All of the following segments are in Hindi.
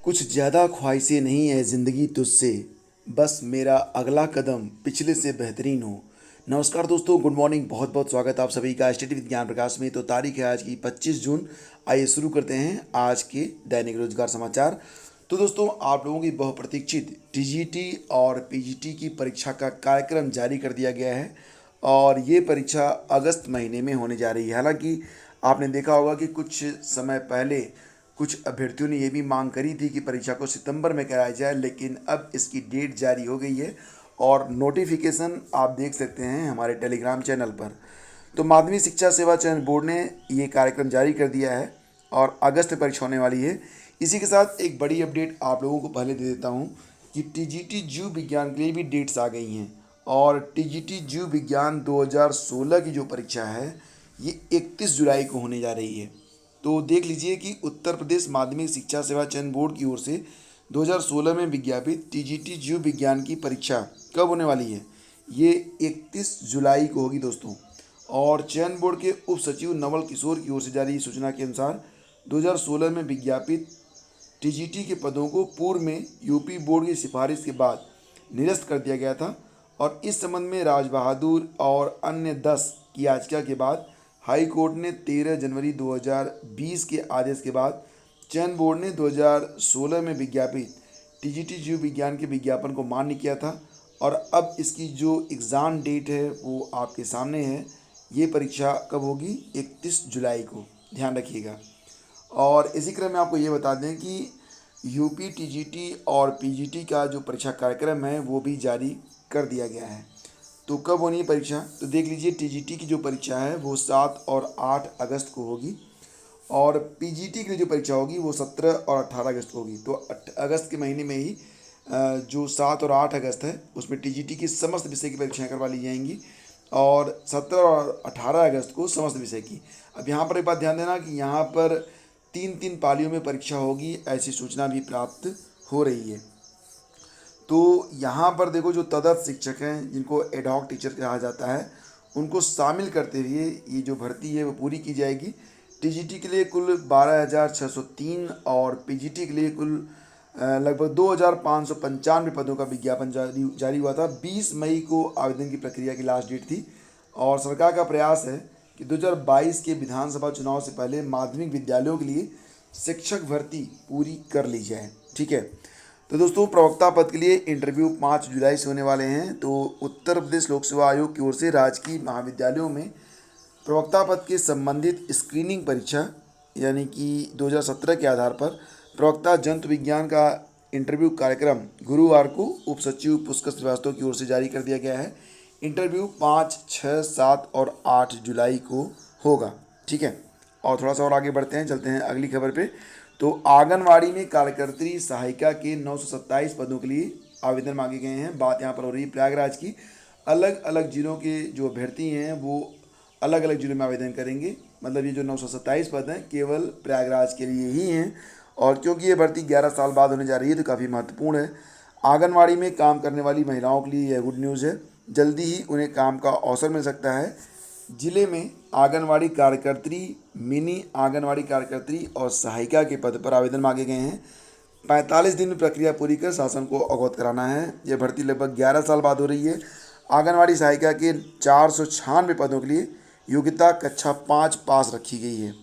कुछ ज़्यादा ख्वाहिशें नहीं है ज़िंदगी तुझसे, बस मेरा अगला कदम पिछले से बेहतरीन हो। नमस्कार दोस्तों, गुड मॉर्निंग। बहुत बहुत स्वागत आप सभी का स्टडी विद ज्ञान प्रकाश में। तो तारीख है आज की 25 जून। आइए शुरू करते हैं आज के दैनिक रोजगार समाचार। तो दोस्तों, आप लोगों की बहुप्रतीक्षित टीजीटी और पीजीटी की परीक्षा का कार्यक्रम जारी कर दिया गया है और ये परीक्षा अगस्त महीने में होने जा रही है। हालांकि आपने देखा होगा कि कुछ समय पहले कुछ अभ्यर्थियों ने ये भी मांग करी थी कि परीक्षा को सितंबर में कराया जाए, लेकिन अब इसकी डेट जारी हो गई है और नोटिफिकेशन आप देख सकते हैं हमारे टेलीग्राम चैनल पर। तो माध्यमिक शिक्षा सेवा चयन बोर्ड ने ये कार्यक्रम जारी कर दिया है और अगस्त में परीक्षा होने वाली है। इसी के साथ एक बड़ी अपडेट आप लोगों को पहले दे देता हूँ कि टीजीटी जीव विज्ञान के लिए भी डेट्स आ गई हैं और टीजीटी जीव विज्ञान 2016 की जो परीक्षा है ये 31 जुलाई को होने जा रही है। तो देख लीजिए कि उत्तर प्रदेश माध्यमिक शिक्षा सेवा चयन बोर्ड की ओर से 2016 में विज्ञापित टीजीटी जीव विज्ञान की परीक्षा कब होने वाली है, ये 31 जुलाई को होगी दोस्तों। और चयन बोर्ड के उप सचिव नवल किशोर की ओर से जारी सूचना के अनुसार 2016 में विज्ञापित टीजीटी के पदों को पूर्व में यूपी बोर्ड की सिफारिश के बाद निरस्त कर दिया गया था और इस संबंध में राज बहादुर और अन्य 10 की याचिका के बाद हाई कोर्ट ने 13 जनवरी 2020 के आदेश के बाद चयन बोर्ड ने 2016 में विज्ञापित टीजीटी जीव विज्ञान के विज्ञापन को मान्य किया था और अब इसकी जो एग्ज़ाम डेट है वो आपके सामने है। ये परीक्षा कब होगी? 31 जुलाई को, ध्यान रखिएगा। और इसी क्रम में आपको ये बता दें कि यूपी टीजीटी और पीजीटी का जो परीक्षा कार्यक्रम है वो भी जारी कर दिया गया है। तो कब होनी है परीक्षा? तो देख लीजिए, टीजीटी की जो परीक्षा है वो 7 और 8 अगस्त को होगी और पीजीटी की जो परीक्षा होगी वो 17 और 18 अगस्त को होगी। तो अगस्त के महीने में ही जो 7 और 8 अगस्त है उसमें टीजीटी की समस्त विषय की परीक्षाएं करवा ली जाएंगी और 17 और 18 अगस्त को समस्त विषय की। अब यहाँ पर एक बात ध्यान देना कि यहाँ पर 3-3 पालियों में परीक्षा होगी, ऐसी सूचना भी प्राप्त हो रही है। तो यहाँ पर देखो, जो तदर्थ शिक्षक हैं जिनको एडहॉक टीचर कहा जाता है उनको शामिल करते हुए ये जो भर्ती है वो पूरी की जाएगी। टीजीटी के लिए कुल 12,603 और पीजीटी के लिए कुल लगभग 2,595 पदों का विज्ञापन जारी हुआ था। 20 मई को आवेदन की प्रक्रिया की लास्ट डेट थी और सरकार का प्रयास है कि 2022 के विधानसभा चुनाव से पहले माध्यमिक विद्यालयों के लिए शिक्षक भर्ती पूरी कर ली जाए। ठीक है। तो दोस्तों, प्रवक्ता पद के लिए इंटरव्यू 5 जुलाई से होने वाले हैं। तो उत्तर प्रदेश लोक सेवा आयोग की ओर से राजकीय महाविद्यालयों में प्रवक्ता पद के संबंधित स्क्रीनिंग परीक्षा यानी कि 2017 के आधार पर प्रवक्ता जंतु विज्ञान का इंटरव्यू कार्यक्रम गुरुवार को उप सचिव पुष्कर श्रीवास्तव की ओर से जारी कर दिया गया है। इंटरव्यू 5, 6, 7 और 8 जुलाई को होगा। ठीक है। और थोड़ा सा और आगे बढ़ते हैं, चलते हैं अगली खबर पे। तो आंगनवाड़ी में कार्यकर्त्री सहायिका के 927 पदों के लिए आवेदन मांगे गए हैं। बात यहाँ पर हो रही है प्रयागराज की। अलग अलग जिलों के जो अभ्यर्थी हैं वो अलग अलग जिलों में आवेदन करेंगे। मतलब ये जो 927 पद हैं केवल प्रयागराज के लिए ही हैं और क्योंकि ये भर्ती 11 साल बाद होने जा रही है तो काफ़ी महत्वपूर्ण है। आंगनवाड़ी में काम करने वाली महिलाओं के लिए यह गुड न्यूज़ है। जल्दी ही उन्हें काम का अवसर मिल सकता है। जिले में आंगनवाड़ी कार्यकर्त्री, मिनी आंगनवाड़ी कार्यकर्त्री और सहायिका के पद पर आवेदन मांगे गए हैं। 45 दिन में प्रक्रिया पूरी कर शासन को अवगत कराना है। यह भर्ती लगभग 11 साल बाद हो रही है। आंगनवाड़ी सहायिका के 496 पदों के लिए योग्यता कक्षा 5 पास रखी गई है,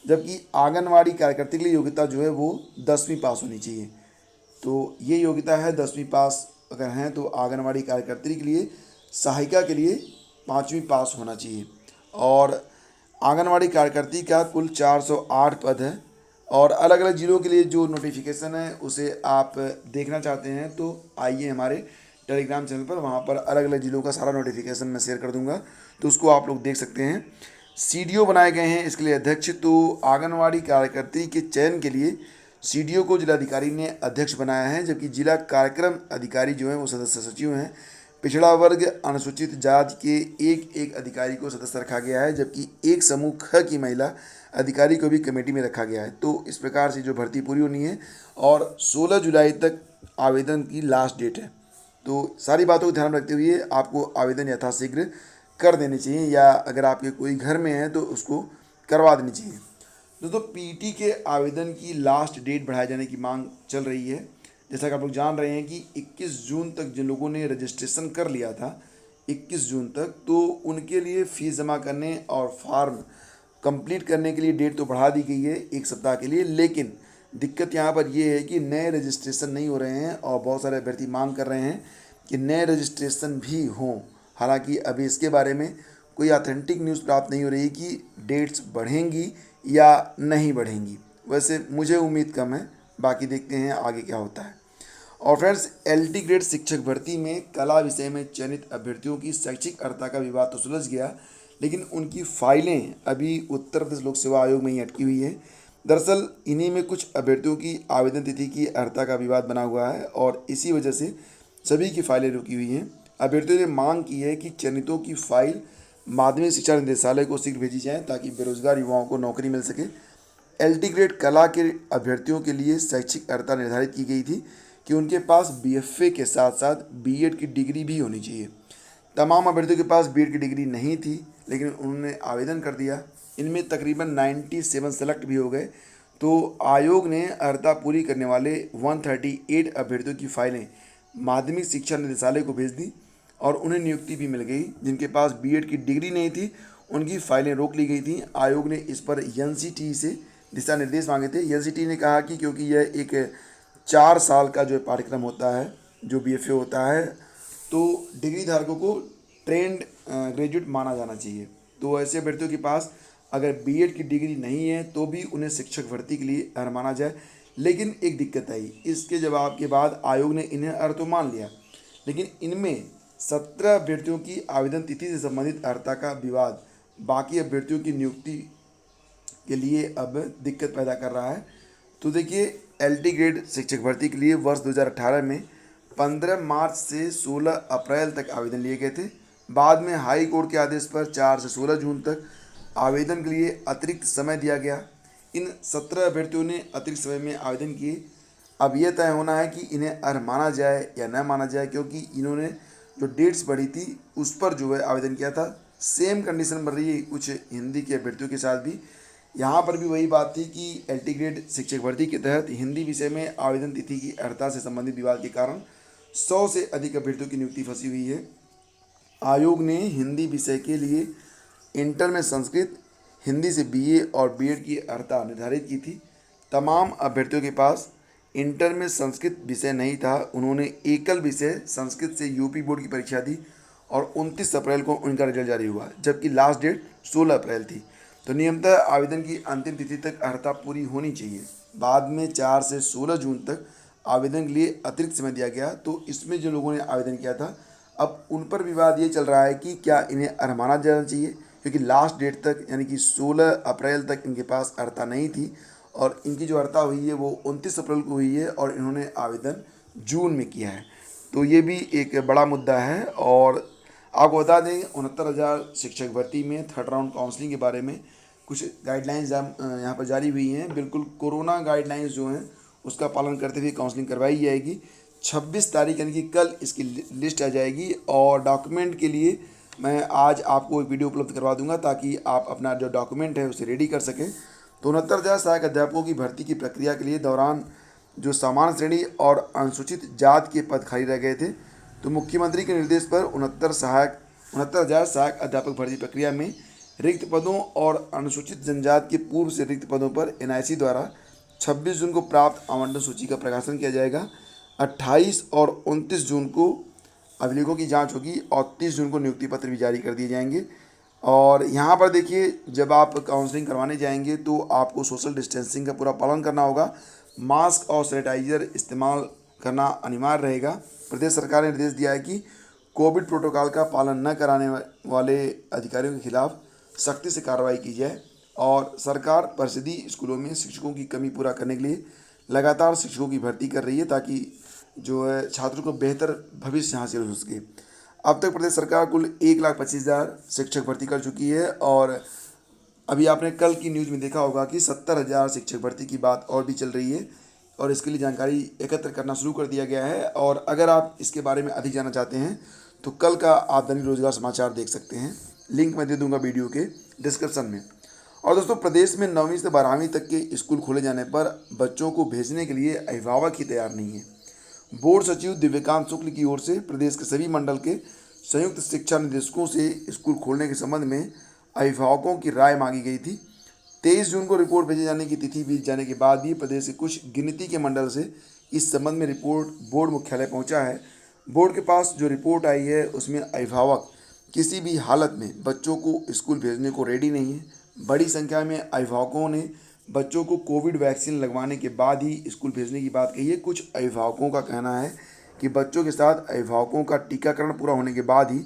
जबकि आंगनवाड़ी कार्यकर्त्री के लिए योग्यता जो है वो 10वीं पास होनी चाहिए। तो ये योग्यता है 10वीं पास अगर हैं तो आंगनवाड़ी कार्यकर्त्री के लिए, सहायिका के लिए 5वीं पास होना चाहिए। और आंगनवाड़ी कार्यकर्त्री का कुल 408 पद है और अलग अलग ज़िलों के लिए जो नोटिफिकेशन है उसे आप देखना चाहते हैं तो आइए हमारे टेलीग्राम चैनल पर, वहाँ पर अलग अलग ज़िलों का सारा नोटिफिकेशन मैं शेयर कर दूँगा तो उसको आप लोग देख सकते हैं। सीडीओ बनाए गए हैं इसके लिए अध्यक्ष। तो आंगनवाड़ी कार्यकर्त्री के चयन के लिए सीडीओ को जिलाधिकारी ने अध्यक्ष बनाया है, जबकि जिला कार्यक्रम अधिकारी जो हैं वो सदस्य सचिव हैं। पिछड़ा वर्ग अनुसूचित जाति के एक एक अधिकारी को सदस्य रखा गया है, जबकि एक समूह ख की महिला अधिकारी को भी कमेटी में रखा गया है। तो इस प्रकार से जो भर्ती पूरी होनी है और 16 जुलाई तक आवेदन की लास्ट डेट है। तो सारी बातों को ध्यान रखते हुए आपको आवेदन यथाशीघ्र कर देने चाहिए या अगर आपके कोई घर में है तो उसको करवा देनी चाहिए। दोस्तों पीटी के आवेदन की लास्ट डेट बढ़ाए जाने की मांग चल रही है। जैसा कि आप लोग जान रहे हैं कि 21 जून तक जिन लोगों ने रजिस्ट्रेशन कर लिया था 21 जून तक, तो उनके लिए फ़ीस जमा करने और फॉर्म कंप्लीट करने के लिए डेट तो बढ़ा दी गई है 1 सप्ताह के लिए। लेकिन दिक्कत यहाँ पर ये है कि नए रजिस्ट्रेशन नहीं हो रहे हैं और बहुत सारे अभ्यर्थी मांग कर रहे हैं कि नए रजिस्ट्रेशन भी हों। हालांकि अभी इसके बारे में कोई ऑथेंटिक न्यूज़ प्राप्त नहीं हो रही कि डेट्स बढ़ेंगी या नहीं बढ़ेंगी। वैसे मुझे उम्मीद कम है, बाकी देखते हैं आगे क्या होता है। और फ्रेंड्स, एलटी ग्रेड शिक्षक भर्ती में कला विषय में चयनित अभ्यर्थियों की शैक्षिक अर्हता का विवाद तो सुलझ गया, लेकिन उनकी फाइलें अभी उत्तर प्रदेश लोक सेवा आयोग में ही अटकी हुई है। दरअसल इन्हीं में कुछ अभ्यर्थियों की आवेदन तिथि की अर्हता का विवाद बना हुआ है और इसी वजह से सभी की फाइलें रुकी हुई हैं। अभ्यर्थियों ने मांग की है कि चयनितों की फाइल माध्यमिक शिक्षा निदेशालय को शीघ्र भेजी जाए ताकि बेरोजगार युवाओं को नौकरी मिल सके। एलटी ग्रेड कला के अभ्यर्थियों के लिए शैक्षिक अर्हता निर्धारित की गई थी कि उनके पास बीएफए के साथ साथ बीएड की डिग्री भी होनी चाहिए। तमाम अभ्यर्थियों के पास बीएड की डिग्री नहीं थी, लेकिन उन्होंने आवेदन कर दिया। इनमें तकरीबन 97 सेलेक्ट भी हो गए। तो आयोग ने अर्हता पूरी करने वाले 138 अभ्यर्थियों की फाइलें माध्यमिक शिक्षा निदेशालय को भेज दी और उन्हें नियुक्ति भी मिल गई। जिनके पास बीएड की डिग्री नहीं थी उनकी फाइलें रोक ली गई थी। आयोग ने इस पर एनसीटी से दिशा निर्देश मांगे थे। एनसीटी ने कहा कि क्योंकि यह एक 4 साल का जो पाठ्यक्रम होता है, जो बीएफए होता है, तो डिग्री धारकों को ट्रेंड ग्रेजुएट माना जाना चाहिए। तो ऐसे अभ्यर्थियों के पास अगर बीएड की डिग्री नहीं है तो भी उन्हें शिक्षक भर्ती के लिए अर्ह माना जाए। लेकिन एक दिक्कत आई, इसके जवाब के बाद आयोग ने इन्हें अर्ह तो मान लिया, लेकिन इनमें 17 अभ्यर्थियों की आवेदन तिथि से संबंधित अर्हता का विवाद बाकी अभ्यर्थियों की नियुक्ति के लिए अब दिक्कत पैदा कर रहा है। तो देखिए, एलटी ग्रेड शिक्षक भर्ती के लिए वर्ष 2018 में 15 मार्च से 16 अप्रैल तक आवेदन लिए गए थे। बाद में हाई कोर्ट के आदेश पर 4 से 16 जून तक आवेदन के लिए अतिरिक्त समय दिया गया। इन 17 अभ्यर्थियों ने अतिरिक्त समय में आवेदन किए। अब यह तय होना है कि इन्हें अर्ह माना जाए या न माना जाए, क्योंकि इन्होंने जो डेट्स बढ़ी थी उस पर जो है आवेदन किया था। सेम कंडीशन बन रही है कुछ हिंदी के अभ्यर्थियों के साथ भी। यहाँ पर भी वही बात थी कि एलटी ग्रेड शिक्षक भर्ती के तहत हिंदी विषय में आवेदन तिथि की अर्हता से संबंधित विवाद के कारण 100 से अधिक अभ्यर्थियों की नियुक्ति फंसी हुई है। आयोग ने हिंदी विषय के लिए इंटर में संस्कृत, हिंदी से बीए और बीएड की अर्हता निर्धारित की थी। तमाम अभ्यर्थियों के पास इंटर में संस्कृत विषय नहीं था। उन्होंने एकल विषय संस्कृत से यूपी बोर्ड की परीक्षा दी और 29 अप्रैल को उनका रिजल्ट जारी हुआ, जबकि लास्ट डेट 16 अप्रैल थी। तो नियमतः आवेदन की अंतिम तिथि तक अर्हता पूरी होनी चाहिए। बाद में 4 से 16 जून तक आवेदन के लिए अतिरिक्त समय दिया गया। तो इसमें जो लोगों ने आवेदन किया था, अब उन पर विवाद ये चल रहा है कि क्या इन्हें अर्ह माना जाना चाहिए, क्योंकि लास्ट डेट तक यानी कि 16 अप्रैल तक इनके पास अर्हता नहीं थी और इनकी जो अर्हता हुई है वो 29 अप्रैल को हुई है और इन्होंने आवेदन जून में किया है। तो ये भी एक बड़ा मुद्दा है। और आपको बता दें, 69,000 शिक्षक भर्ती में थर्ड राउंड काउंसलिंग के बारे में कुछ गाइडलाइंस यहाँ पर जारी हुई हैं। बिल्कुल कोरोना गाइडलाइंस जो हैं उसका पालन करते हुए काउंसलिंग करवाई जाएगी। 26 तारीख यानी कि कल इसकी लिस्ट आ जाएगी और डॉक्यूमेंट के लिए मैं आज आपको एक वीडियो उपलब्ध करवा दूंगा ताकि आप अपना जो डॉक्यूमेंट है उसे रेडी कर सकें। तो 69,000 सहायक अध्यापकों की भर्ती की प्रक्रिया के लिए दौरान जो सामान्य श्रेणी और अनुसूचित जाति के पद खाली रह गए थे, तो मुख्यमंत्री के निर्देश पर 69,000 सहायक अध्यापक भर्ती प्रक्रिया में रिक्त पदों और अनुसूचित जनजाति के पूर्व से रिक्त पदों पर एनआईसी द्वारा 26 जून को प्राप्त आवंटन सूची का प्रकाशन किया जाएगा। 28 और 29 जून को अभिलेखों की जांच होगी और 30 जून को नियुक्ति पत्र भी जारी कर दिए जाएंगे। और यहाँ पर देखिए, जब आप काउंसलिंग करवाने जाएंगे तो आपको सोशल डिस्टेंसिंग का पूरा पालन करना होगा। मास्क और सैनिटाइजर इस्तेमाल करना अनिवार्य रहेगा। प्रदेश सरकार ने निर्देश दिया है कि कोविड प्रोटोकॉल का पालन न कराने वाले अधिकारियों के खिलाफ सख्ती से कार्रवाई की जाए। और सरकार परिषदीय स्कूलों में शिक्षकों की कमी पूरा करने के लिए लगातार शिक्षकों की भर्ती कर रही है ताकि जो है छात्रों को बेहतर भविष्य हासिल हो सके। अब तक प्रदेश सरकार कुल 1,25,000 शिक्षक भर्ती कर चुकी है और अभी आपने कल की न्यूज़ में देखा होगा कि 70,000 शिक्षक भर्ती की बात और भी चल रही है और इसके लिए जानकारी एकत्र करना शुरू कर दिया गया है। और अगर आप इसके बारे में अधिक जानना चाहते हैं तो कल का आप दैनिक रोजगार समाचार देख सकते हैं। लिंक मैं दे दूंगा वीडियो के डिस्क्रिप्शन में। और दोस्तों प्रदेश में 9वीं से 12वीं तक के स्कूल खोले जाने पर बच्चों को भेजने के लिए अभिभावक ही तैयार नहीं है। बोर्ड सचिव दिव्यकांत शुक्ल की ओर से प्रदेश के सभी मंडल के संयुक्त शिक्षा निदेशकों से स्कूल खोलने के संबंध में अभिभावकों की राय मांगी गई थी। 23 जून को रिपोर्ट भेजे जाने की तिथि बीत जाने के बाद भी प्रदेश के कुछ गिनती के मंडल से इस संबंध में रिपोर्ट बोर्ड मुख्यालय पहुंचा है। बोर्ड के पास जो रिपोर्ट आई है उसमें अभिभावक किसी भी हालत में बच्चों को स्कूल भेजने को रेडी नहीं है। बड़ी संख्या में अभिभावकों ने बच्चों को कोविड वैक्सीन लगवाने के बाद ही स्कूल भेजने की बात कही है। कुछ अभिभावकों का कहना है कि बच्चों के साथ अभिभावकों का टीकाकरण पूरा होने के बाद ही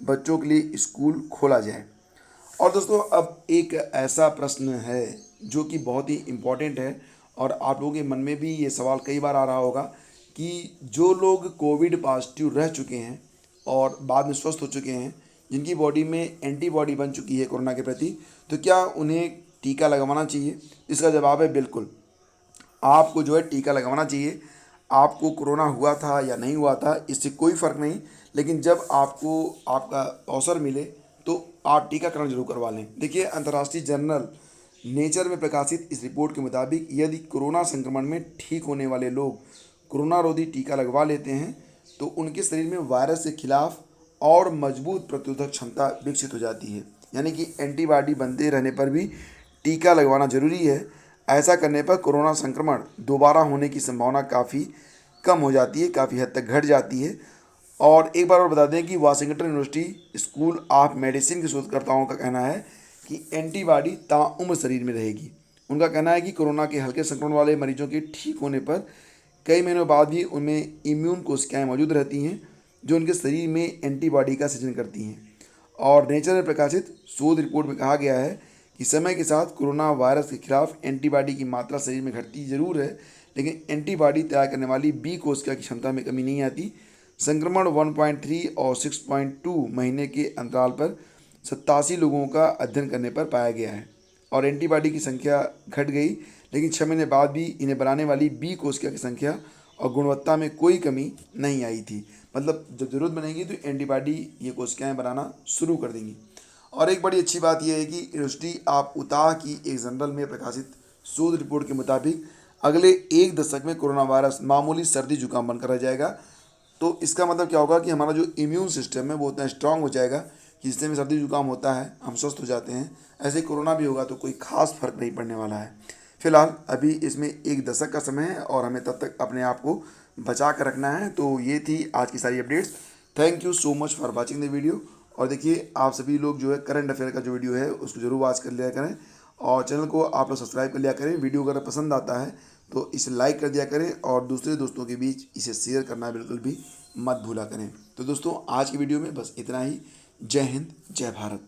बच्चों के लिए स्कूल खोला जाए। और दोस्तों अब एक ऐसा प्रश्न है जो कि बहुत ही इम्पोर्टेंट है और आप लोगों के मन में भी ये सवाल कई बार आ रहा होगा कि जो लोग कोविड पॉजिटिव रह चुके हैं और बाद में स्वस्थ हो चुके हैं, जिनकी बॉडी में एंटीबॉडी बन चुकी है कोरोना के प्रति, तो क्या उन्हें टीका लगवाना चाहिए? इसका जवाब है बिल्कुल। आपको जो है टीका लगवाना चाहिए। आपको कोरोना हुआ था या नहीं हुआ था इससे कोई फ़र्क नहीं, लेकिन जब आपको आपका अवसर मिले तो आप टीकाकरण जरूर करवा लें। देखिए, अंतर्राष्ट्रीय जर्नल नेचर में प्रकाशित इस रिपोर्ट के मुताबिक यदि कोरोना संक्रमण में ठीक होने वाले लोग कोरोना रोधी टीका लगवा लेते हैं तो उनके शरीर में वायरस के खिलाफ और मजबूत प्रतिरोधक क्षमता विकसित हो जाती है। यानी कि एंटीबॉडी बनते रहने पर भी टीका लगवाना जरूरी है। ऐसा करने पर कोरोना संक्रमण दोबारा होने की संभावना काफ़ी कम हो जाती है, काफ़ी हद तक घट जाती है। और एक बार और बता दें कि Washington university school of medicine के शोधकर्ताओं का कहना है कि एंटीबॉडी ताउम्र शरीर में रहेगी। उनका कहना है कि कोरोना के हल्के संक्रमण वाले मरीजों के ठीक होने पर कई महीनों बाद भी उनमें इम्यून कोशिकाएं मौजूद रहती हैं जो उनके शरीर में एंटीबॉडी का सृजन करती हैं। और नेचर में प्रकाशित शोध रिपोर्ट में कहा गया है कि समय के साथ कोरोना वायरस के खिलाफ एंटीबॉडी की मात्रा शरीर में घटती जरूर है, लेकिन एंटीबॉडी तैयार करने वाली बी कोशिका की क्षमता में कमी नहीं आती। संक्रमण 1.3 और 6.2 महीने के अंतराल पर 87 लोगों का अध्ययन करने पर पाया गया है और एंटीबॉडी की संख्या घट गई, लेकिन 6 महीने बाद भी इन्हें बनाने वाली बी कोशिका की संख्या और गुणवत्ता में कोई कमी नहीं आई थी। मतलब जब ज़रूरत बनेगी तो एंटीबॉडी ये कोशिकाएं बनाना शुरू कर देंगी। और एक बड़ी अच्छी बात यह है कि यूनिवर्सिटी ऑफ उताह की एक जर्नल में प्रकाशित शोध रिपोर्ट के मुताबिक अगले 1 दशक में कोरोना वायरस मामूली सर्दी जुकाम बनकर रह जाएगा। तो इसका मतलब क्या होगा कि हमारा जो इम्यून सिस्टम है वो उतना स्ट्रांग हो जाएगा कि जिससे में सर्दी जुकाम होता है हम स्वस्थ हो जाते हैं, ऐसे कोरोना भी होगा तो कोई खास फर्क नहीं पड़ने वाला है। फिलहाल अभी इसमें 1 दशक का समय है और हमें तब तक अपने आप को बचा कर रखना है। तो ये थी आज की सारी updates. Thank you so much for watching the video. और देखिए, आप सभी लोग जो है करंट अफेयर का जो वीडियो है उसको जरूर वॉच कर लिया करें और चैनल को आप लोग सब्सक्राइब कर लिया करें। वीडियो अगर पसंद आता है तो इसे लाइक कर दिया करें और दूसरे दोस्तों के बीच इसे शेयर करना बिल्कुल भी मत भूला करें। तो दोस्तों, आज की वीडियो में बस इतना ही। जय हिंद, जय भारत।